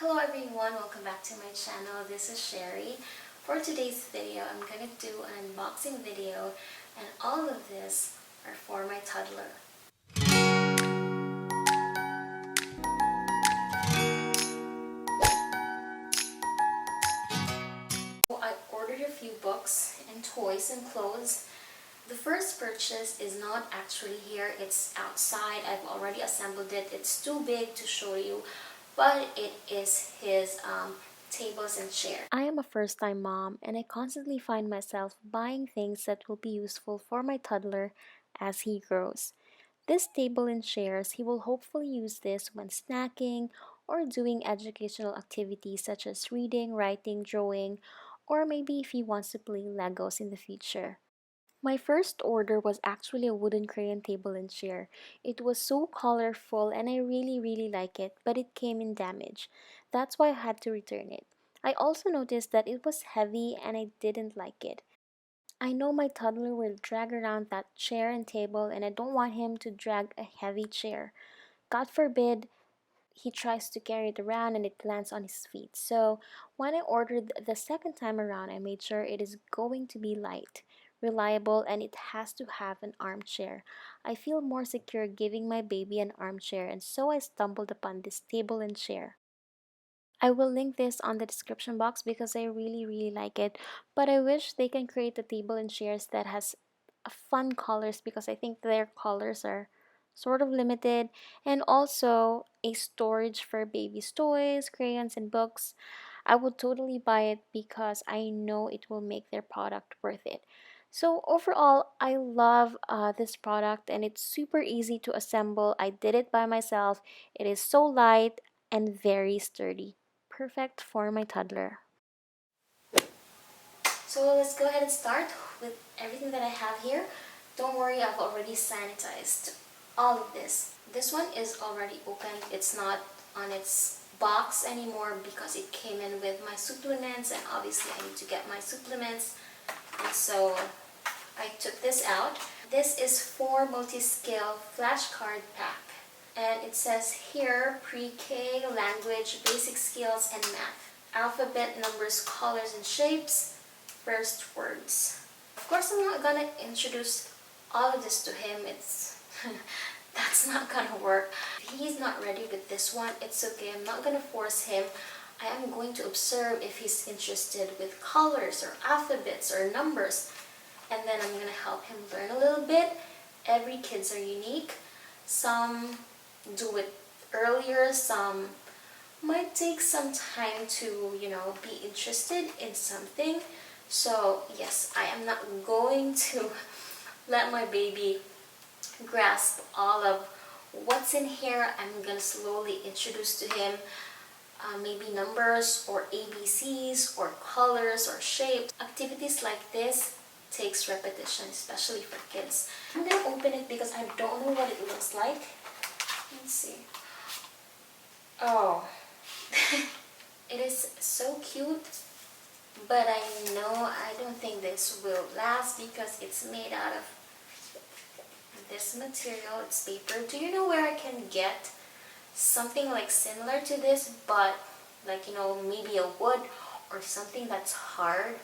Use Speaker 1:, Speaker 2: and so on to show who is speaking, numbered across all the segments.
Speaker 1: Hello everyone, welcome back to my channel. This is Sherry. For today's video, I'm going to do an unboxing video, and all of this are for my toddler. I ordered a few books and toys and clothes. The first purchase is not actually here, it's outside. I've already assembled it. It's too big to show you, but it is his tables and chairs. I am a first-time mom, and I constantly find myself buying things that will be useful for my toddler as he grows. This table and chairs, he will hopefully use this when snacking or doing educational activities such as reading, writing, drawing, or maybe if he wants to play Legos in the future. My first order was actually a wooden crayon table and chair. It was so colorful and I really like it, but it came in damage. That's why I had to return it. I also noticed that it was heavy and I didn't like it. I know my toddler will drag around that chair and table, and I don't want him to drag a heavy chair. God forbid he tries to carry it around and it lands on his feet. So when I ordered the second time around, I made sure it is going to be light, reliable, and it has to have an armchair. I feel more secure giving my baby an armchair, and so I stumbled upon this table and chair. I will link this on the description box because I really like it, but I wish they can create a table and chairs that has fun colors because I think their colors are sort of limited, and also a storage for baby's toys, crayons, and books. I would totally buy it because I know it will make their product worth it. So overall, I love this product, and it's super easy to assemble. I did it by myself. It is so light and very sturdy. Perfect for my toddler. So let's go ahead and start with everything that I have here. Don't worry, I've already sanitized all of this. This one is already open. It's not on its box anymore because it came in with my supplements, and obviously I need to get my supplements. And so I took this out. This is for multi-skill flashcard pack. And it says here, pre-K, language, basic skills, and math. Alphabet, numbers, colors, and shapes. First words. Of course, I'm not gonna introduce all of this to him. That's not gonna work. If he's not ready with this one, it's okay. I'm not gonna force him. I am going to observe if he's interested with colors or alphabets or numbers. And then I'm gonna help him learn a little bit. Every kids are unique. Some do it earlier, some might take some time to, be interested in something. So yes, I am not going to let my baby grasp all of what's in here. I'm gonna slowly introduce to him maybe numbers or ABCs or colors or shapes. Activities like this takes repetition, especially for kids. I'm gonna open it because I don't know what it looks like. Let's see. Oh, it is so cute, but I don't think this will last because it's made out of this material. It's paper. Do you know where I can get something like similar to this, but like, maybe a wood or something that's hard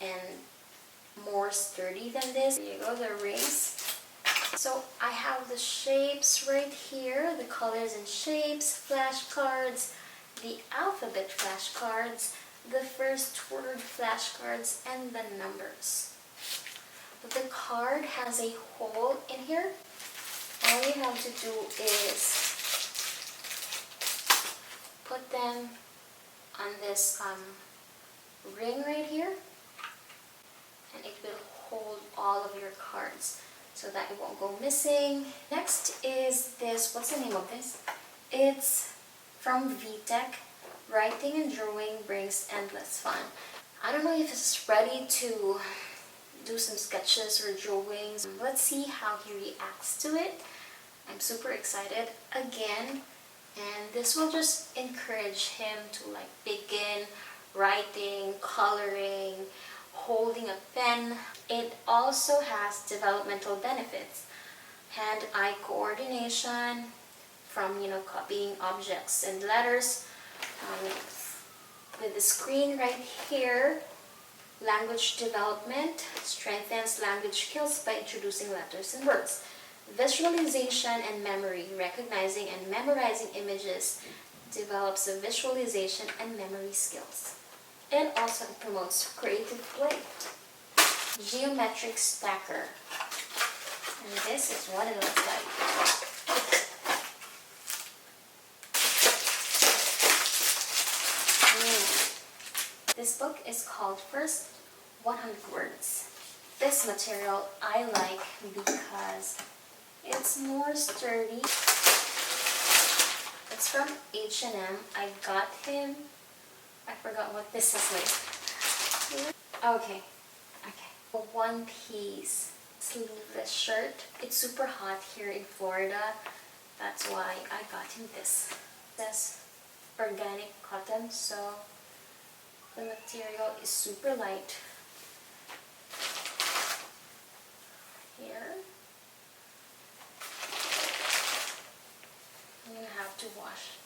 Speaker 1: and more sturdy than this? Here you go, the rings. So I have the shapes right here, the colors and shapes, flashcards, the alphabet flashcards, the first word flashcards, and the numbers. The card has a hole in here. All you have to do is put them on this ring right here, and it will hold all of your cards so that it won't go missing. Next is this. What's the name of this? It's from VTech. Writing and drawing brings endless fun. I don't know if it's ready to do some sketches or drawings. Let's see how he reacts to it. I'm super excited again, and this will just encourage him to begin writing, coloring, holding a pen. It also has developmental benefits. Hand-eye coordination from, copying objects and letters. with the screen right here. Language development strengthens language skills by introducing letters and words. Visualization and memory, recognizing and memorizing images develops a visualization and memory skills. And also it promotes creative play. Geometric stacker. And this is what it looks like. This book is called First 100 Words. This material I like because it's more sturdy. It's from H&M. I got him. I forgot what this is like. Okay. A one-piece sleeveless shirt. It's super hot here in Florida. That's why I got him this. It says organic cotton, so the material is super light. Here. I'm gonna have to wash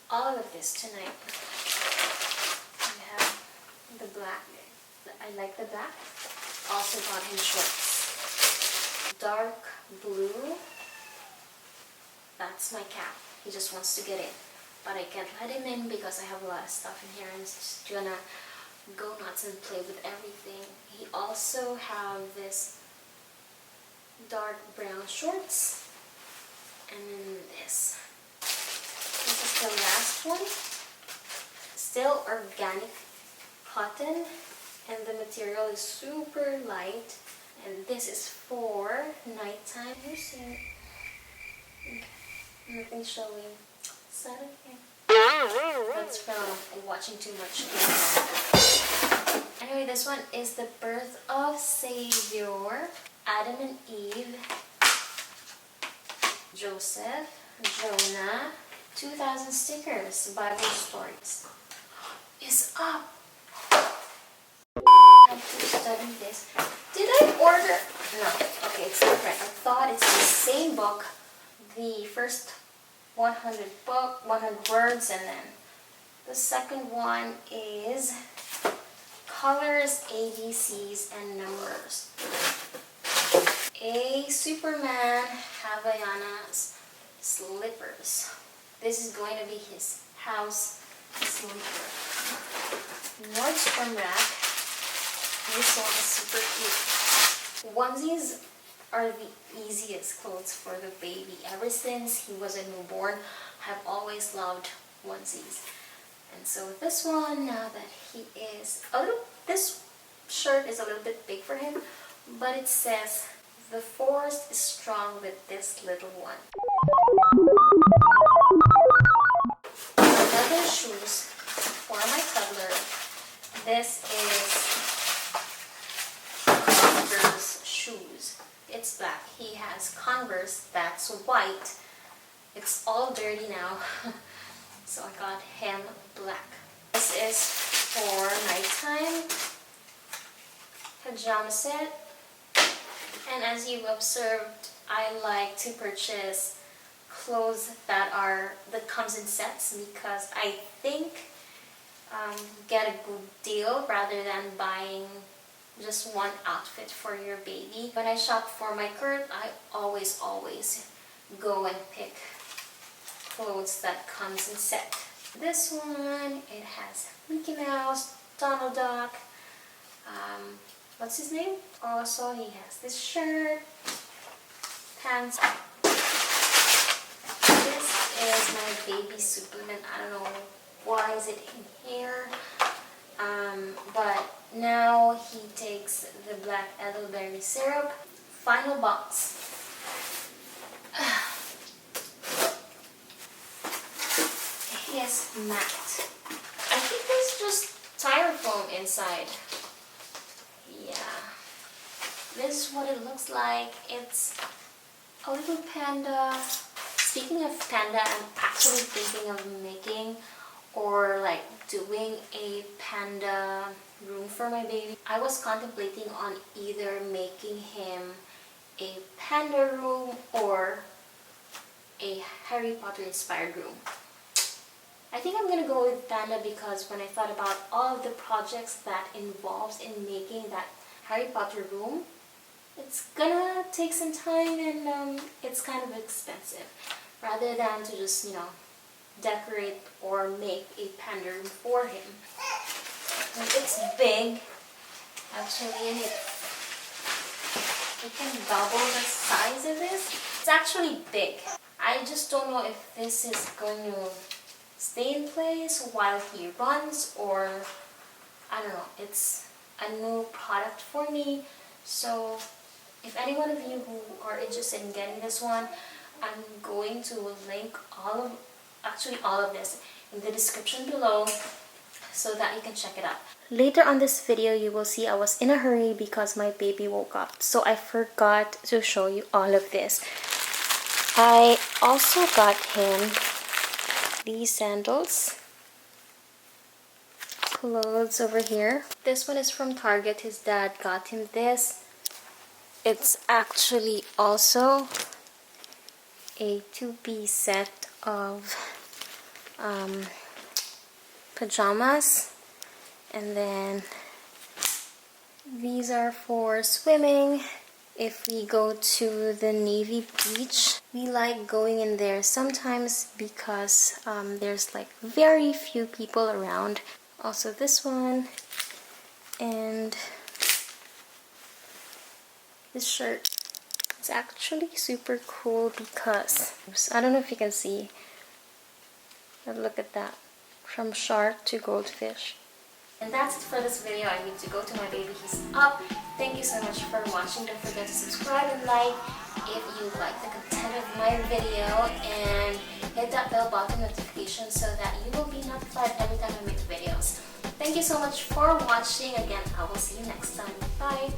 Speaker 1: all of this tonight. We have the black. I like the black. Also got him shorts. Dark blue. That's my cat. He just wants to get in. But I can't let him in because I have a lot of stuff in here and he's just gonna go nuts and play with everything. He also have this dark brown shorts. And then this. This is the last one. Still organic cotton. And the material is super light. And this is for nighttime. Here's it. Nothing showing. Is that okay? That's from watching too much TV. Anyway, this one is The Birth of Savior. Adam and Eve. Joseph. Jonah. 2000 stickers. Bible stories. Is up. I have to study this. Did I order? No. Okay, it's different. I thought it's the same book. The first 100 words, and then the second one is colors, ABCs, and numbers. A Superman Havaianas slippers. This is going to be his house sleeper. NORDSTROM rack. This one is super cute. Onesies are the easiest clothes for the baby. Ever since he was a newborn, I've always loved onesies. And so this one, now that he is this shirt is a little bit big for him, but it says, "The force is strong with this little one." Another shoes for my toddler. This is Converse shoes. It's black. He has Converse that's white. It's all dirty now. So I got him black. This is for nighttime pajama set. And as you've observed, I like to purchase clothes that comes in sets because I think get a good deal rather than buying just one outfit for your baby. When I shop for my Kurt, I always go and pick clothes that comes in set. This one, it has Mickey Mouse, Donald Duck, what's his name? Also, he has this shirt, pants. This is my baby supplement. I don't know why is it in here. But now he takes the black elderberry syrup. Final box. Yes, matte. I think there's just styrofoam inside. Yeah. This is what it looks like. It's a little panda. Speaking of panda, I'm actually thinking of making or like doing a panda room for my baby. I was contemplating on either making him a panda room or a Harry Potter inspired room. I think I'm gonna go with Panda because when I thought about all of the projects that involves in making that Harry Potter room, it's gonna take some time and it's kind of expensive. Rather than to just, decorate or make a panda room for him. And it's big, actually, and it can double the size of this. It's actually big. I just don't know if this is going to stay in place while he runs, or I don't know. It's a new product for me, so if any one of you who are interested in getting this one, I'm going to link all of this in the description below so that you can check it out. Later on this video, you will see I was in a hurry because my baby woke up, so I forgot to show you all of this. I also got him these sandals, clothes over here. This one is from Target. His dad got him this. It's actually also a two-piece set of pajamas, and then these are for swimming. If we go to the Navy beach, we like going in there sometimes because there's like very few people around. Also this one, and this shirt. It's actually super cool because I don't know if you can see, but look at that, from shark to goldfish. And that's it for this video. I need to go to my baby, he's up. Thank you so much for watching. Don't forget to subscribe and like if you like the content of my video, and hit that bell button notification so that you will be notified every time I make videos. Thank you so much for watching. Again, I will see you next time. Bye!